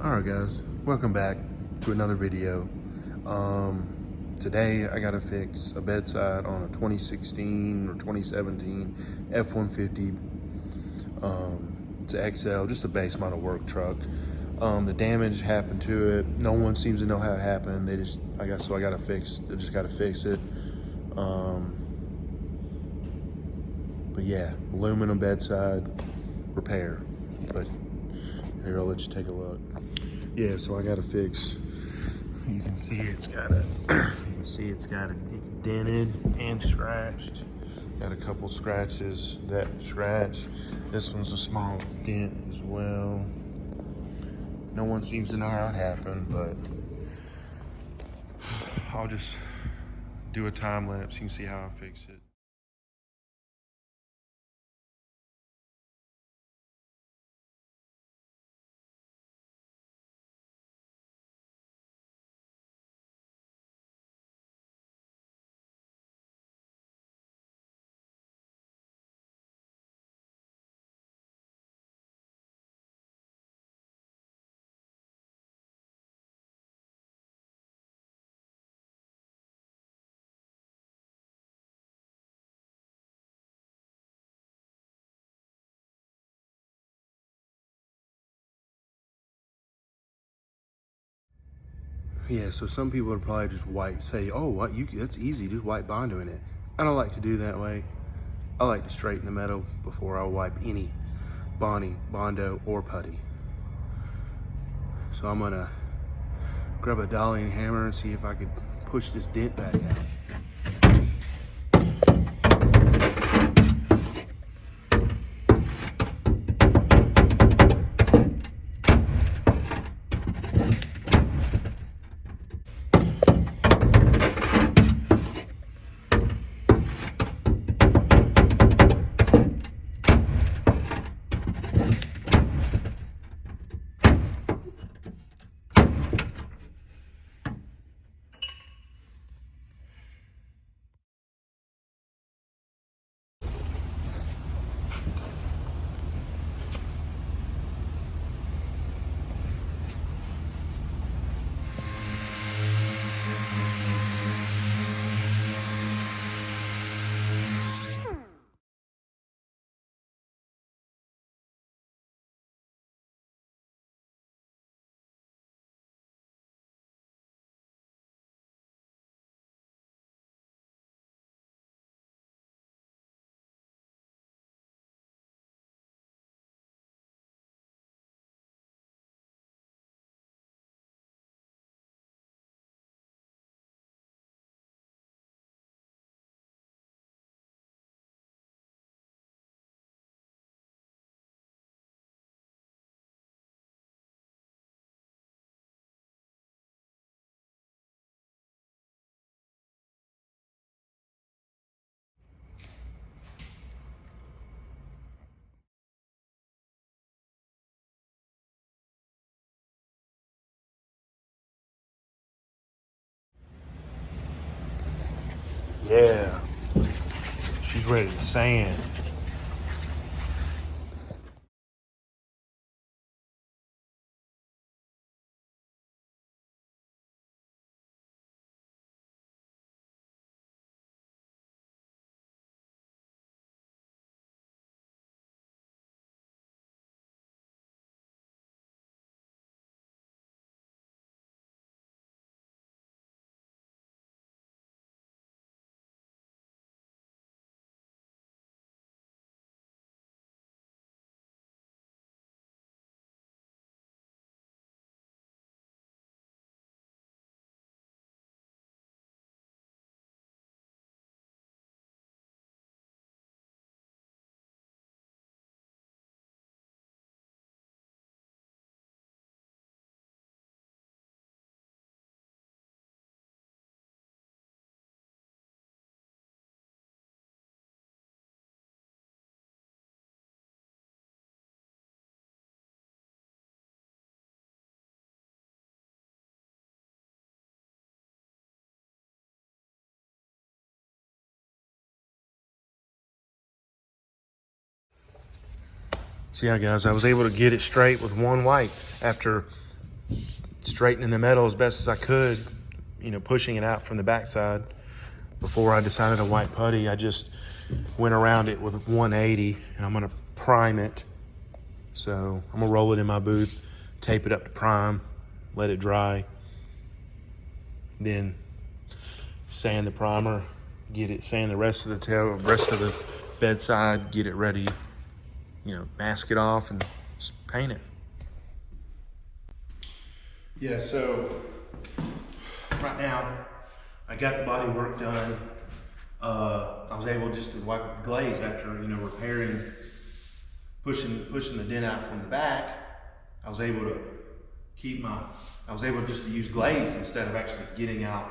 Alright guys, welcome back to another video. Today I gotta fix a bedside on a 2016 or 2017 F150. It's an XL, just a base model work truck. The damage happened to it. No one seems to know how it happened. I just gotta fix it. But yeah, aluminum bedside repair. But here, I'll let you take a look. Yeah, so I gotta fix. You can see it's dented and scratched. Got a couple scratches. That scratch. This one's a small dent as well. No one seems to know how it happened, but I'll just do a time lapse. You can see how I fix it. Yeah, so some people would probably just say, "Oh, that's easy, just white Bondo in it." I don't like to do that way. I like to straighten the metal before I wipe any Bondo, or putty. So I'm gonna grab a dolly and hammer and see if I could push this dent back out. Yeah, she's ready to sand. So yeah, guys, I was able to get it straight with one wipe after straightening the metal as best as I could, you know, pushing it out from the backside. Before I decided to white putty, I just went around it with 180, and I'm gonna prime it. So I'm gonna roll it in my booth, tape it up to prime, let it dry, then sand the primer, sand the rest of the tail, rest of the bedside, get it ready, you know, mask it off and paint it. Yeah, so right now I got the body work done. I was able just to wipe the glaze after, you know, repairing, pushing the dent out from the back. I was able just to use glaze instead of actually getting out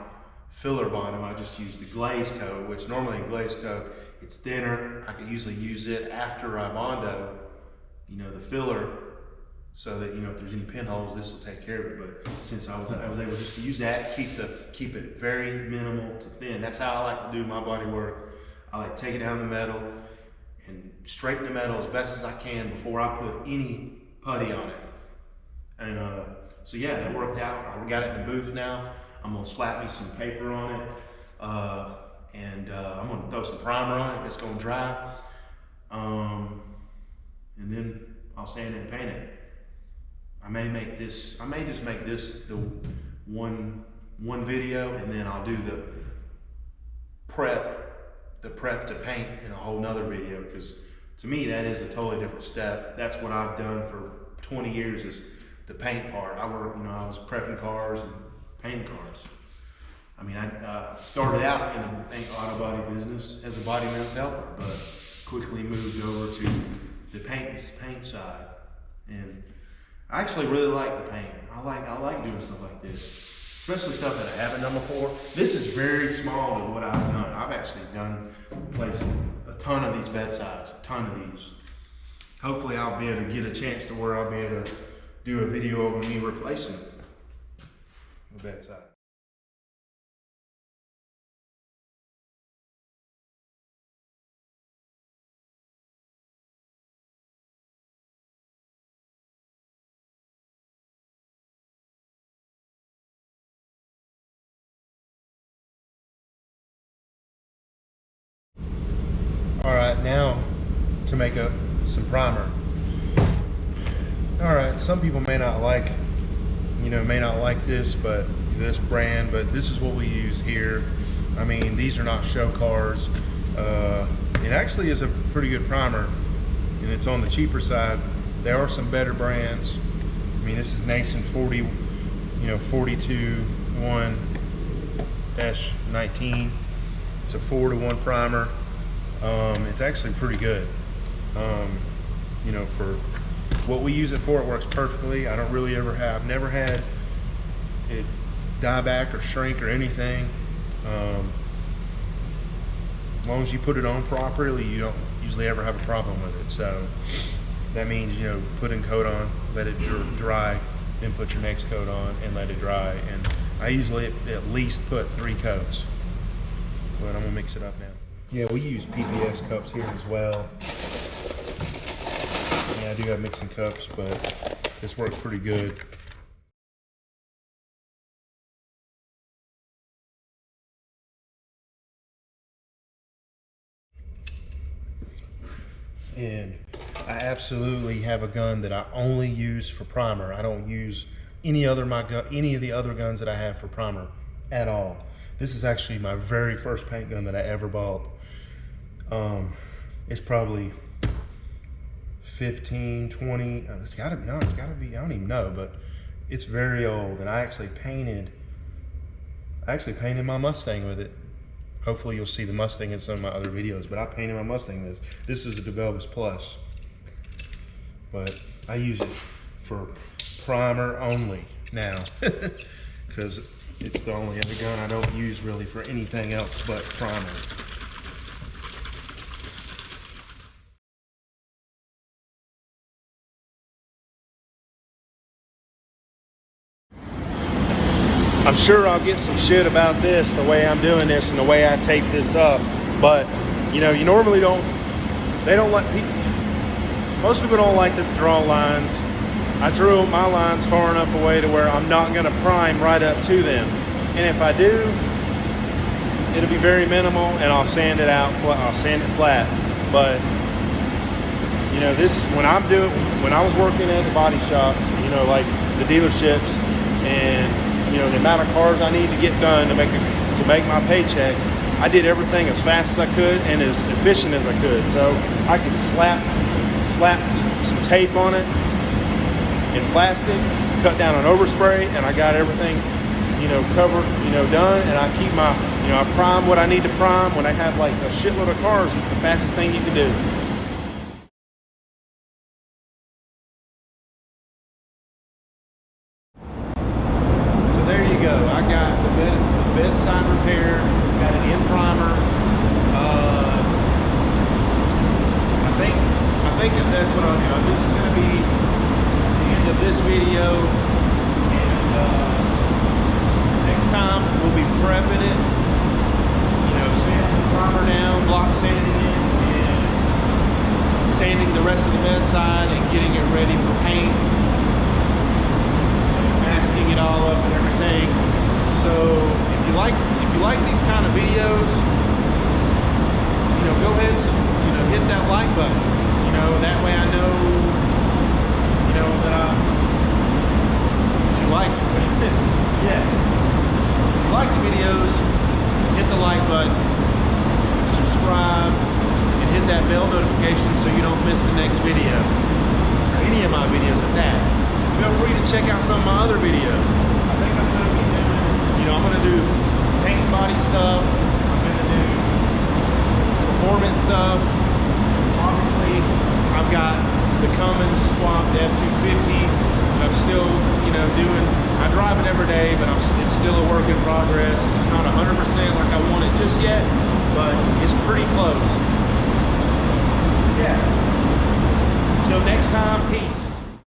filler bottom. I just used the glaze coat, which normally a glaze coat, it's thinner. I could usually use it after I Bondo, you know, the filler, so that, you know, if there's any pinholes, this will take care of it. But since I was able just to use that, keep it very minimal to thin. That's how I like to do my body work. I like to take it down the metal and straighten the metal as best as I can before I put any putty on it. And so yeah, that worked out. I got it in the booth now. I'm gonna slap me some paper on it, and I'm gonna throw some primer on it. It's gonna dry, and then I'll sand it and paint it. I may just make this the one video, and then I'll do the prep to paint in a whole nother video, because to me that is a totally different step. That's what I've done for 20 years, is the paint part. I was prepping cars and painting cars. I mean, I started out in the paint auto body business as a body man's helper, but quickly moved over to the paint side. And I actually really like the paint. I like doing stuff like this, especially stuff that I haven't done before. This is very small to what I've done. I've actually placed a ton of these bedsides, a ton of these. Hopefully I'll be able to get a chance to where I'll be able to do a video of me replacing the bedside. All right, now to make up some primer. All right, some people may not like this, but this brand, but this is what we use here. I mean, these are not show cars. It actually is a pretty good primer, and it's on the cheaper side. There are some better brands. I mean, this is Nason 42 1-19. It's a 4-to-1 primer. It's actually pretty good. You know, for what we use it for, it works perfectly. I don't really never had it die back or shrink or anything. As long as you put it on properly, you don't usually ever have a problem with it. So that means, you know, putting coat on, let it dry, then put your next coat on and let it dry. And I usually at least put 3 coats, but I'm gonna mix it up now. Yeah, we use PPS cups here as well. Yeah, I do have mixing cups, but this works pretty good. And I absolutely have a gun that I only use for primer. I don't use any of the other guns that I have for primer at all. This is actually my very first paint gun that I ever bought. It's probably 15, 20, it's gotta be, I don't even know, but it's very old. And I actually painted my Mustang with it. Hopefully you'll see the Mustang in some of my other videos, but I painted my Mustang with this. This is a DeVelvis Plus, but I use it for primer only now, because it's the only other gun I don't use really for anything else but primer. I'm sure I'll get some shit about this, the way I'm doing this and the way I tape this up, but you know, you normally most people don't like to draw lines. I drill my lines far enough away to where I'm not gonna prime right up to them. And if I do, it'll be very minimal, and I'll sand it out, I'll sand it flat. But you know, when I was working at the body shops, you know, like the dealerships, and you know, the amount of cars I need to get done to make my paycheck, I did everything as fast as I could and as efficient as I could. So I could slap some tape on it in plastic, cut down on overspray, and I got everything, you know, covered, you know, done. And I keep my, you know, I prime what I need to prime. When I have like a shitload of cars, it's the fastest thing you can do. So there you go. I got the bedside repaired. Got an in primer. I think that's what I'll do. This is going to be the end of this video, and next time we'll be prepping it. You know, sanding the primer down, block sanding it, and sanding the rest of the bedside, and getting it ready for paint, and masking it all up and everything. So if you like these kind of videos, you know, go ahead, you know, hit that like button. You know, that way I know, you know, that you like it. Yeah. If you like the videos, hit the like button, subscribe, and hit that bell notification so you don't miss the next video, or any of my videos at that. Feel free to check out some of my other videos. I think I'm going to be doing, you know, I'm going to do paint and body stuff. I'm going to do performance stuff. Obviously, I've got the Cummins swapped F250. I'm still, you know, I drive it every day, but it's still a work in progress. It's not 100% like I want it just yet, but it's pretty close.